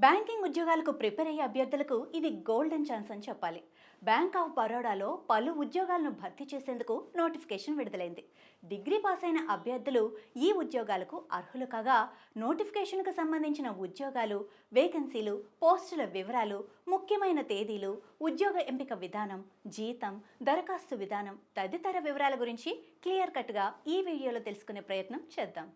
Banking ఉద్యోగాలకు prepare అయ్యే అభ్యర్థులకు ఇది గోల్డెన్ ఛాన్స్ అని చెప్పాలి. బ్యాంక్ ఆఫ్ బరోడాలో పలు ఉద్యోగాలను భర్తీ చేసేందుకు నోటిఫికేషన్ విడుదలైంది. డిగ్రీ పాస్ అయిన అభ్యర్థులు ఈ ఉద్యోగాలకు అర్హులు కాగా, నోటిఫికేషన్కు సంబంధించిన ఉద్యోగాలు, వేకెన్సీలు, పోస్టుల వివరాలు, ముఖ్యమైన తేదీలు, ఉద్యోగ ఎంపిక విధానం, జీతం, దరఖాస్తు విధానం తదితర వివరాల గురించి క్లియర్ కట్గా ఈ వీడియోలో తెలుసుకునే ప్రయత్నం చేద్దాం.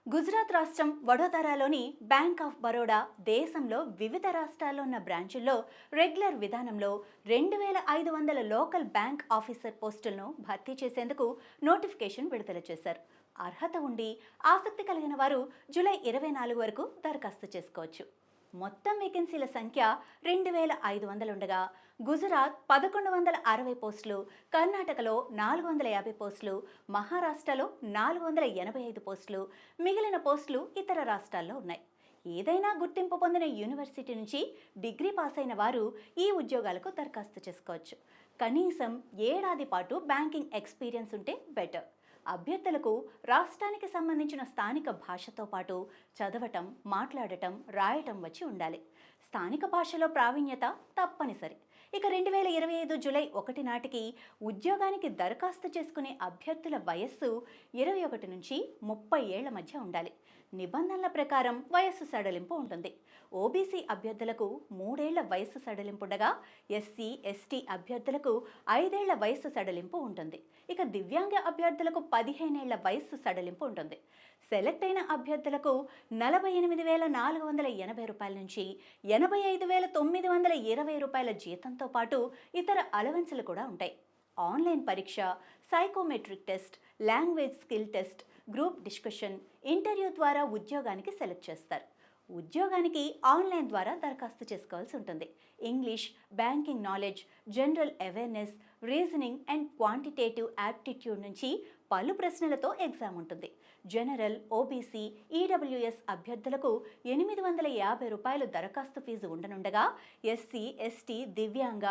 గుజరాత్ రాష్ట్రం వడోదరాలోని బ్యాంక్ ఆఫ్ బరోడా దేశంలో వివిధ రాష్ట్రాల్లో ఉన్న బ్రాంచుల్లో రెగ్యులర్ విధానంలో 2500 లోకల్ బ్యాంక్ ఆఫీసర్ పోస్టులను భర్తీ చేసేందుకు నోటిఫికేషన్ విడుదల చేశారు. అర్హత ఉండి ఆసక్తి కలిగిన వారు జూలై 24 వరకు దరఖాస్తు చేసుకోవచ్చు. మొత్తం వేకెన్సీల సంఖ్య 2500 ఉండగా, గుజరాత్ 1160 పోస్టులు, కర్ణాటకలో 450 పోస్టులు, మహారాష్ట్రలో 485 పోస్టులు, మిగిలిన పోస్టులు ఇతర రాష్ట్రాల్లో ఉన్నాయి. ఏదైనా గుర్తింపు పొందిన యూనివర్సిటీ నుంచి డిగ్రీ పాస్ అయిన వారు ఈ ఉద్యోగాలకు దరఖాస్తు చేసుకోవచ్చు. కనీసం ఏడాది పాటు బ్యాంకింగ్ ఎక్స్పీరియన్స్ ఉంటే బెటర్. అభ్యర్థులకు రాష్ట్రానికి సంబంధించిన స్థానిక భాషతో పాటు చదవటం, మాట్లాడటం, రాయటం వచ్చి ఉండాలి. స్థానిక భాషలో ప్రావీణ్యత తప్పనిసరి. ఇక 2025 జూలై 1 నాటికి ఉద్యోగానికి దరఖాస్తు చేసుకునే అభ్యర్థుల వయస్సు 21 నుంచి 30 ఏళ్ల మధ్య ఉండాలి. నిబంధనల ప్రకారం వయస్సు సడలింపు ఉంటుంది. ఓబీసీ అభ్యర్థులకు 3 ఏళ్ల వయస్సు సడలింపు ఉండగా, ఎస్సీ, ఎస్టీ అభ్యర్థులకు 5 ఏళ్ల వయస్సు సడలింపు ఉంటుంది. ఇక దివ్యాంగ అభ్యర్థులకు 15 ఏళ్ల వయస్సు సడలింపు ఉంటుంది. సెలెక్ట్ అయిన అభ్యర్థులకు 48,480 రూపాయల నుంచి 85,920 రూపాయల జీతంతో పాటు ఇతర అలవెన్సులు కూడా ఉంటాయి. ఆన్లైన్ పరీక్ష, psychometric test, language skill test, group discussion, interview ద్వారా ఉద్యోగానికి సెలెక్ట్ చేస్తారు. ఉద్యోగానికి ఆన్లైన్ ద్వారా దరఖాస్తు చేసుకోవాల్సి ఉంటుంది. English, banking knowledge, general awareness, reasoning and quantitative aptitude నుంచి పలు ప్రశ్నలతో ఎగ్జామ్ ఉంటుంది. జనరల్, ఓబీసీ, ఈడబ్ల్యూఎస్ అభ్యర్థులకు 850 రూపాయలు దరఖాస్తు ఫీజు ఉండనుండగా, ఎస్సీ, ఎస్టీ, దివ్యాంగ,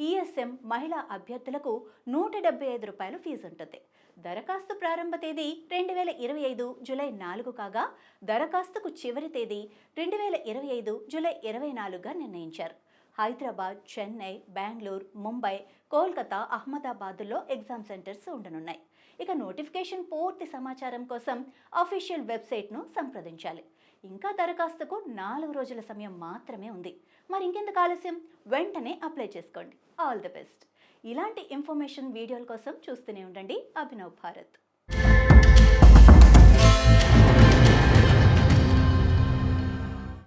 ఈఎస్ఎం మహిళా అభ్యర్థులకు 175 రూపాయలు ఫీజు ఉంటుంది. దరఖాస్తు ప్రారంభ తేదీ 2025 జూలై 4 కాగా, దరఖాస్తుకు చివరి తేదీ 2025 జూలై 24గా నిర్ణయించారు. హైదరాబాద్, చెన్నై, బెంగళూరు, ముంబై, కోల్కతా, అహ్మదాబాద్లో ఎగ్జామ్ సెంటర్స్ ఉండనున్నాయి. ఇక నోటిఫికేషన్ పూర్తి సమాచారం కోసం అఫీషియల్ వెబ్సైట్ను సంప్రదించాలి. ఇంకా దరఖాస్తుకు 4 రోజుల సమయం మాత్రమే ఉంది. మరి ఇంకెందుకు ఆలస్యం? వెంటనే అప్లై చేసుకోండి. All the best. ఇలాంటి ఇన్ఫర్మేషన్ వీడియోల కోసం చూస్తూనే ఉండండి అభినవ్ భారత్.